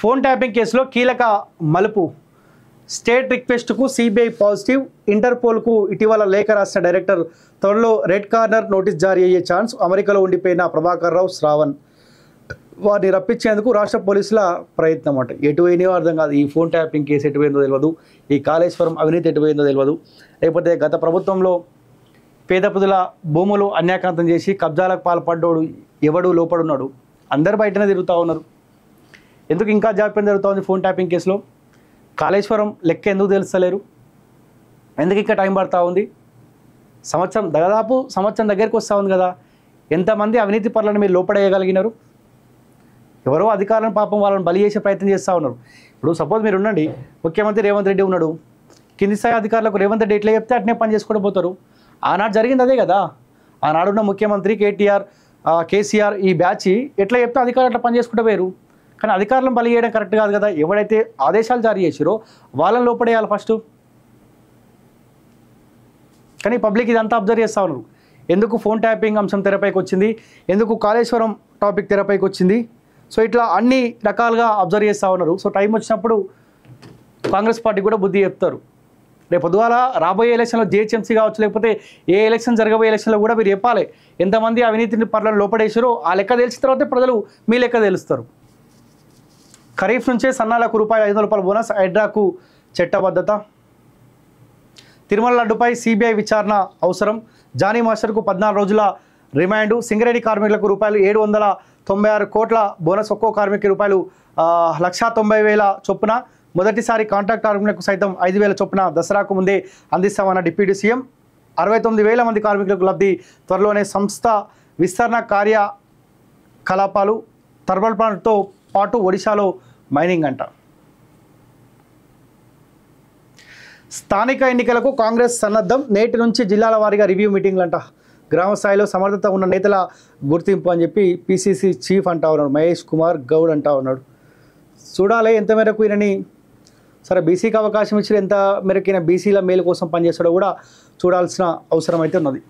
Phone tapping కేసులో కీలక మలుపు. స్టేట్ రిక్వెస్ట్కు సిబిఐ పాజిటివ్. ఇంటర్పోల్కు ఇటీవల లేఖ రాసిన డైరెక్టర్ త్వరలో రెడ్ కార్నర్ నోటీస్ జారీ అయ్యే ఛాన్స్. అమెరికాలో ఉండిపోయిన ప్రభాకర్ రావు, శ్రావణ్ వారిని రప్పించేందుకు రాష్ట్ర పోలీసుల ప్రయత్నం అంట. ఎటు పోయినాయో అర్థం కాదు. ఈ ఫోన్ ట్యాపింగ్ కేసు ఎటు పోయిందో తెలియదు, ఈ కాళేశ్వరం అవినీతి ఎటు పోయిందో తెలియదు, లేకపోతే గత ప్రభుత్వంలో పేద ప్రజల భూములు అన్యాక్రాంతం చేసి కబ్జాలకు పాల్పడ్డోడు ఎవడు లోపడున్నాడు, అందరు బయటనే తిరుగుతూ ఉన్నారు. ఎందుకు ఇంకా జాప్యం జరుగుతూ ఉంది ఫోన్ ట్యాపింగ్ కేసులో? కాళేశ్వరం లెక్క ఎందుకు తెలుస్తలేరు? ఎందుకు ఇంకా టైం పడుతూ ఉంది? దాదాపు సంవత్సరం దగ్గరికి వస్తూ ఉంది కదా. ఎంతమంది అవినీతి పరులను మీరు లోపడేయగలిగినారు? ఎవరో అధికారులను పాపం వాళ్ళని బలి చేసే ప్రయత్నం చేస్తూ ఉన్నారు. ఇప్పుడు సపోజ్ మీరు ఉండండి, ముఖ్యమంత్రి రేవంత్ రెడ్డి ఉన్నాడు, కింది స్థాయి అధికారులకు రేవంత్ రెడ్డి ఎట్లా చెప్తే అట్నే పని చేసుకుంటూ పోతారు. ఆనాడు జరిగింది అదే కదా. ఆనాడున్న ముఖ్యమంత్రి కేసీఆర్ ఈ బ్యాచ్ ఎట్లా చెప్తే అధికారులు అట్లా పని చేసుకుంటూ పోయారు. కానీ అధికారులను బలి చేయడం కరెక్ట్ కాదు కదా. ఎవరైతే ఆదేశాలు జారీ చేసిరో వాళ్ళని లోపడేయాలి ఫస్ట్. కానీ పబ్లిక్ ఇదంతా అబ్జర్వ్ చేస్తూ ఉన్నారు. ఎందుకు ఫోన్ ట్యాపింగ్ అంశం తెరపైకి వచ్చింది, ఎందుకు కాళేశ్వరం టాపిక్ తెరపైకి వచ్చింది, సో ఇట్లా అన్ని రకాలుగా అబ్జర్వ్ చేస్తూ ఉన్నారు. సో టైం వచ్చినప్పుడు కాంగ్రెస్ పార్టీ కూడా బుద్ధి చెప్తారు. రేపు పొద్దుగాల రాబోయే ఎలక్షన్లో జిహెచ్ఎంసీ కావచ్చు, లేకపోతే ఏ ఎలక్షన్ జరగబోయే ఎలక్షన్లో కూడా మీరు చెప్పాలి ఎంతమంది అవినీతిని పరులను లోపడేసారో. ఆ లెక్క తెలిసిన తర్వాత ప్రజలు మీ లెక్క తెలుస్తారు. ఖరీఫ్ నుంచే సన్నాలకు ₹500 బోనస్. హైడ్రాకు చట్టబద్ధత. తిరుమల లడ్డుపై సిబిఐ విచారణ అవసరం. జానీ మాస్టర్కు 14 రోజుల రిమాండ్. సింగరేణి కార్మికులకు ₹796 కోట్ల బోనస్. ఒక్కో కార్మికుకి ₹1,90,000 చొప్పున. మొదటిసారి కాంట్రాక్ట్ కార్మికులకు సైతం 5,000 చొప్పున దసరాకు ముందే అందిస్తామన్న డిప్యూటీ సీఎం. 69,000 మంది కార్మికులకు లబ్ధి. త్వరలోనే సంస్థ విస్తరణ కార్యకలాపాలు. థర్మల్ ప్లాంట్తో పాటు ఒడిశాలో మైనింగ్ అంట. స్థానిక ఎన్నికలకు కాంగ్రెస్ సన్నద్ధం. నేటి నుంచి జిల్లాల వారీగా రివ్యూ మీటింగ్లు అంట. గ్రామ స్థాయిలో సమర్థత ఉన్న నేతల గుర్తింపు అని చెప్పి పిసిసి చీఫ్ అంటా ఉన్నాడు, మహేష్ కుమార్ గౌడ్ అంటా ఉన్నాడు. చూడాలి ఎంత మేరకు ఈయనని, సరే బీసీకి అవకాశం ఇచ్చిన ఎంత మేరకు ఈయన బీసీల మేలు కోసం పనిచేస్తాడో కూడా చూడాల్సిన అవసరం అయితే ఉన్నది.